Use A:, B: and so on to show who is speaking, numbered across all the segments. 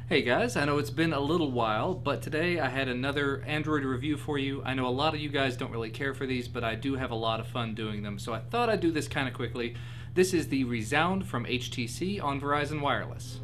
A: Hey guys, I know it's been a little while, but today I had another Android review for you. I know a lot of you guys don't really care for these, but I do have a lot of fun doing them, so I thought I'd do this kind of quickly. This is the Rezound from HTC on Verizon Wireless.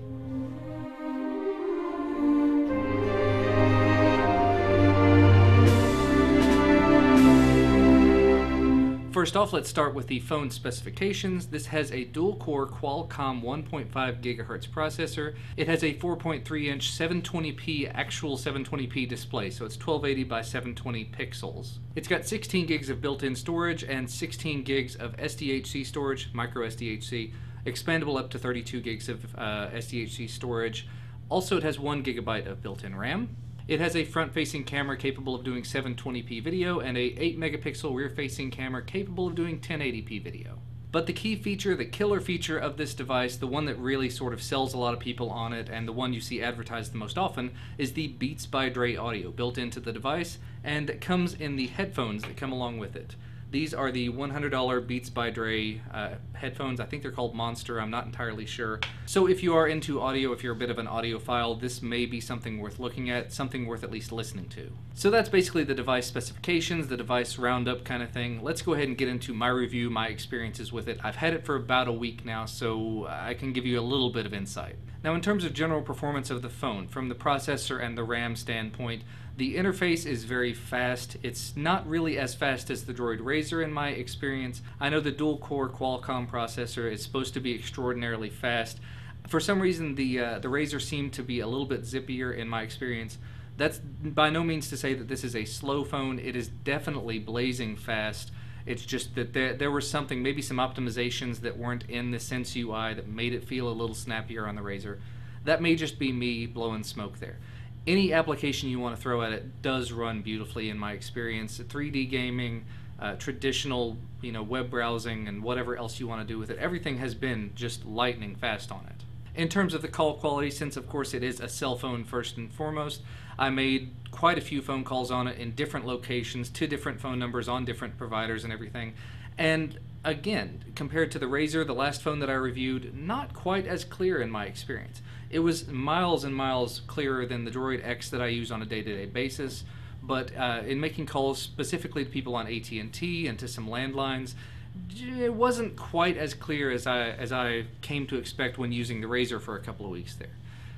A: First off, let's start with the phone specifications. This has a dual-core Qualcomm 1.5 GHz processor. It has a 4.3-inch 720p actual 720p display, so it's 1280 by 720 pixels. It's got 16 gigs of built-in storage and 16 gigs of SDHC storage, micro SDHC, expandable up to 32 gigs of SDHC storage. Also, it has 1 gigabyte of built-in RAM. It has a front-facing camera capable of doing 720p video and a 8-megapixel rear-facing camera capable of doing 1080p video. But the key feature, the killer feature of this device, the one that really sort of sells a lot of people on it and the one you see advertised the most often, is the Beats by Dre audio built into the device and comes in the headphones that come along with it. These are the $100 Beats by Dre headphones. I think they're called Monster. I'm not entirely sure. So if you are into audio, if you're a bit of an audiophile, this may be something worth looking at, something worth at least listening to. So that's basically the device specifications, the device roundup kind of thing. Let's go ahead and get into my review, my experiences with it. I've had it for about a week now, so I can give you a little bit of insight. Now, in terms of general performance of the phone, from the processor and the RAM standpoint, the interface is very fast. It's not really as fast as the Droid Razr in my experience. I know the dual-core Qualcomm processor is supposed to be extraordinarily fast. For some reason, the Razr seemed to be a little bit zippier in my experience. That's by no means to say that this is a slow phone. It is definitely blazing fast. It's just that there was something, maybe some optimizations that weren't in the Sense UI that made it feel a little snappier on the Razr. That may just be me blowing smoke there. Any application you want to throw at it does run beautifully in my experience. 3D gaming, traditional, web browsing, and whatever else you want to do with it, everything has been just lightning fast on it. In terms of the call quality, since of course it is a cell phone first and foremost, I made quite a few phone calls on it in different locations, to different phone numbers on different providers and everything. And again, compared to the Razr, the last phone that I reviewed, not quite as clear in my experience. It was miles and miles clearer than the Droid X that I use on a day-to-day basis, but in making calls specifically to people on AT&T and to some landlines, it wasn't quite as clear as I came to expect when using the Razr for a couple of weeks there.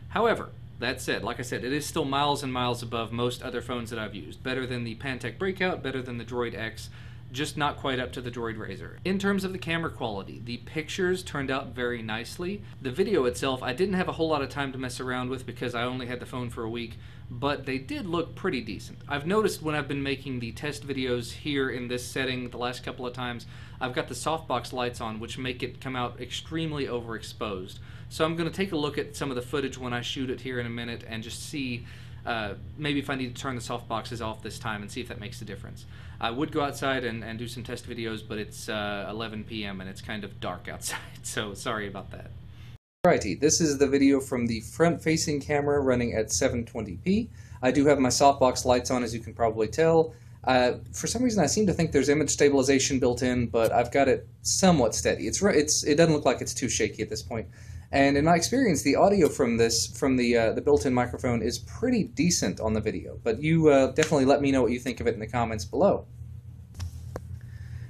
A: However, that said, like I said, it is still miles and miles above most other phones that I've used. Better than the Pantech Breakout, better than the Droid X, just not quite up to the Droid Razr. In terms of the camera quality, the pictures turned out very nicely. The video itself, I didn't have a whole lot of time to mess around with because I only had the phone for a week, but they did look pretty decent. I've noticed when I've been making the test videos here in this setting the last couple of times, I've got the softbox lights on, which make it come out extremely overexposed. So I'm going to take a look at some of the footage when I shoot it here in a minute and just see maybe if I need to turn the softboxes off this time and see if that makes a difference. I would go outside and do some test videos, but it's 11 p.m. and it's kind of dark outside, so sorry about that. Alrighty, this is the video from the front-facing camera running at 720p. I do have my softbox lights on, as you can probably tell. For some reason, I seem to think there's image stabilization built in, but I've got it somewhat steady. It doesn't look like it's too shaky at this point. And in my experience, the audio from the built-in microphone is pretty decent on the video. But you definitely let me know what you think of it in the comments below.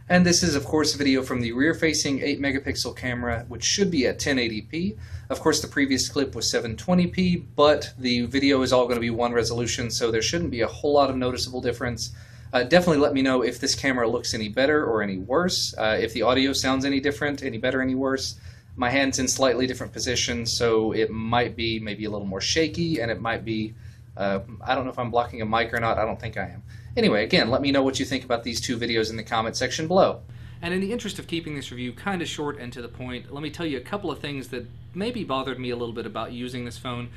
A: And this is, of course, video from the rear-facing 8-megapixel camera, which should be at 1080p. Of course, the previous clip was 720p, but the video is all going to be one resolution, so there shouldn't be a whole lot of noticeable difference. Definitely let me know if this camera looks any better or any worse, if the audio sounds any different, any better, any worse. My hand's in slightly different positions, so it might be maybe a little more shaky, and it might be, I don't know if I'm blocking a mic or not, I don't think I am. Anyway, again, let me know what you think about these two videos in the comment section below. And in the interest of keeping this review kind of short and to the point, let me tell you a couple of things that maybe bothered me a little bit about using this phone.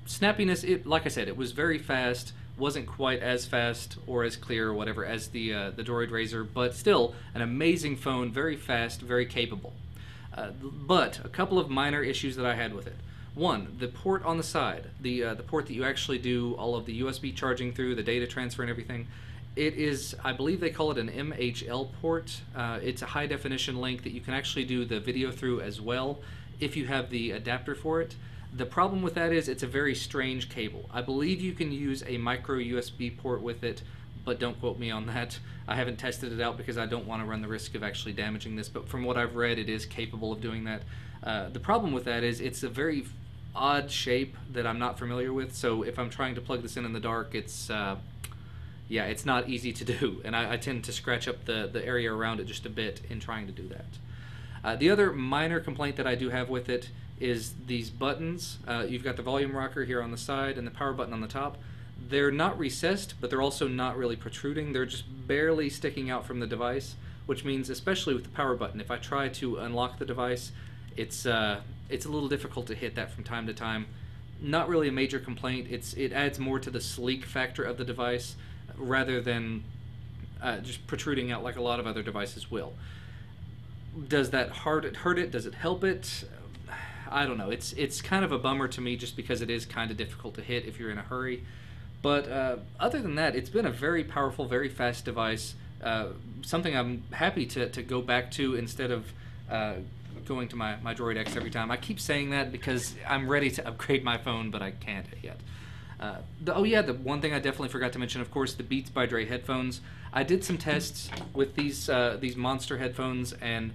A: Snappiness, like I said, it was very fast, wasn't quite as fast or as clear or whatever as the Droid Razr, but still an amazing phone, very fast, very capable. But a couple of minor issues that I had with it. One, the port on the side, the port that you actually do all of the USB charging through, the data transfer and everything, it is, I believe they call it an MHL port. It's a high definition link that you can actually do the video through as well if you have the adapter for it. The problem with that is it's a very strange cable. I believe you can use a micro USB port with it, but don't quote me on that. I haven't tested it out because I don't want to run the risk of actually damaging this, but from what I've read, it is capable of doing that. The problem with that is it's a very odd shape that I'm not familiar with, so if I'm trying to plug this in the dark, it's yeah, it's not easy to do, and I tend to scratch up the area around it just a bit in trying to do that. The other minor complaint that I do have with it is these buttons. You've got the volume rocker here on the side and the power button on the top. They're not recessed, but they're also not really protruding. They're just barely sticking out from the device, which means, especially with the power button, if I try to unlock the device, it's a little difficult to hit that from time to time. Not really a major complaint. It adds more to the sleek factor of the device rather than just protruding out like a lot of other devices will. Does that hurt it? Does it help it? I don't know. It's kind of a bummer to me just because it is kind of difficult to hit if you're in a hurry. But other than that, it's been a very powerful, very fast device. Something I'm happy to go back to instead of going to my Droid X every time. I keep saying that because I'm ready to upgrade my phone, but I can't yet. Oh yeah, the one thing I definitely forgot to mention, of course, the Beats by Dre headphones. I did some tests with these monster headphones, and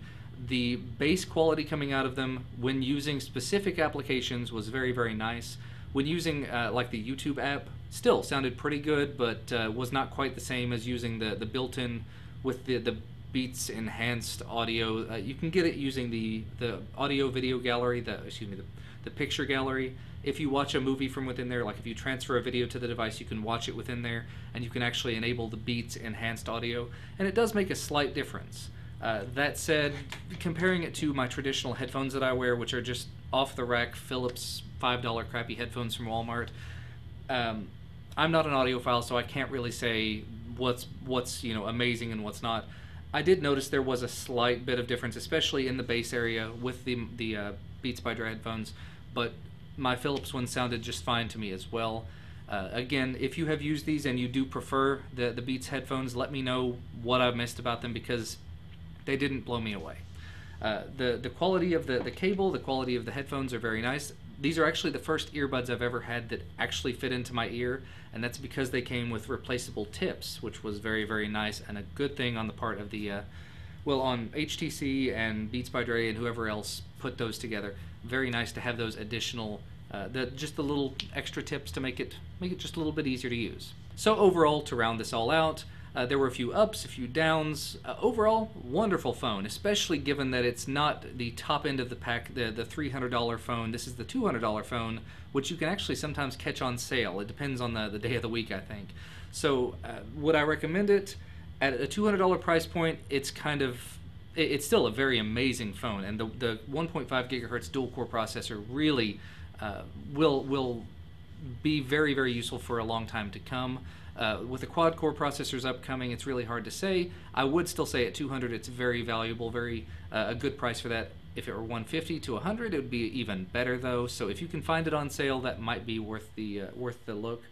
A: the bass quality coming out of them when using specific applications was very, very nice. When using like the YouTube app, still sounded pretty good, but was not quite the same as using the built-in with the Beats enhanced audio. You can get it using the audio video gallery, the picture gallery. If you watch a movie from within there, like if you transfer a video to the device, you can watch it within there, and you can actually enable the Beats enhanced audio, and it does make a slight difference. That said, comparing it to my traditional headphones that I wear, which are just off-the-rack Philips $5 crappy headphones from Walmart, I'm not an audiophile, so I can't really say what's amazing and what's not. I did notice there was a slight bit of difference, especially in the bass area with the Beats by Dre headphones, but my Philips one sounded just fine to me as well. Again, if you have used these and you do prefer the Beats headphones, let me know what I missed about them because they didn't blow me away. The quality of the cable, the quality of the headphones are very nice. These are actually the first earbuds I've ever had that actually fit into my ear, and that's because they came with replaceable tips, which was very, very nice and a good thing on the part of the, on HTC and Beats by Dre and whoever else put those together. Very nice to have those additional, just the little extra tips to make it just a little bit easier to use. So overall, to round this all out, there were a few ups, a few downs. Overall, wonderful phone, especially given that it's not the top end of the pack, the $300 phone. This is the $200 phone, which you can actually sometimes catch on sale. It depends on the day of the week, I think. So would I recommend it? At a $200 price point, it's still a very amazing phone, and the 1.5 gigahertz dual-core processor really will be very, very useful for a long time to come. With the quad-core processors upcoming, it's really hard to say. I would still say at $200 it's very valuable, very a good price for that. If it were $150 to $100, it would be even better though. So if you can find it on sale, that might be worth the look.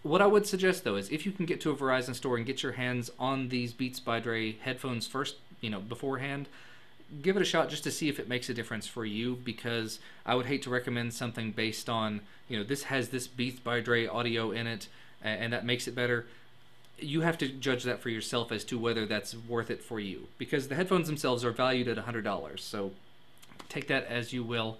A: What I would suggest though is if you can get to a Verizon store and get your hands on these Beats by Dre headphones first, beforehand, give it a shot just to see if it makes a difference for you, because I would hate to recommend something based on, this has this Beats by Dre audio in it, and that makes it better. You have to judge that for yourself as to whether that's worth it for you, because the headphones themselves are valued at $100, so take that as you will.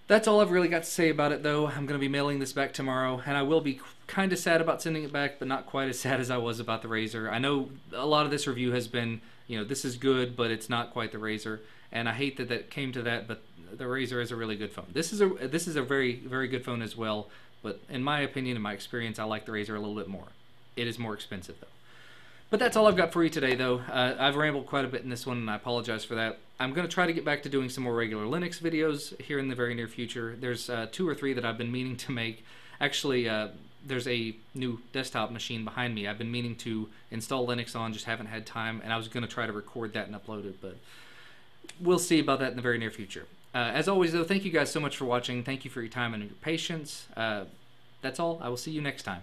A: That's all I've really got to say about it, though. I'm going to be mailing this back tomorrow, and I will be kind of sad about sending it back, but not quite as sad as I was about the Razer. I know a lot of this review has been, this is good, but it's not quite the Razer, and I hate that came to that, but the Razer is a really good phone. This is a very, very good phone as well, but in my opinion, in my experience, I like the Razer a little bit more. It is more expensive, though. But that's all I've got for you today, though. I've rambled quite a bit in this one, and I apologize for that. I'm going to try to get back to doing some more regular Linux videos here in the very near future. There's 2 or 3 that I've been meaning to make. Actually, there's a new desktop machine behind me I've been meaning to install Linux on, just haven't had time, and I was going to try to record that and upload it, but we'll see about that in the very near future. As always, though, thank you guys so much for watching. Thank you for your time and your patience. That's all. I will see you next time.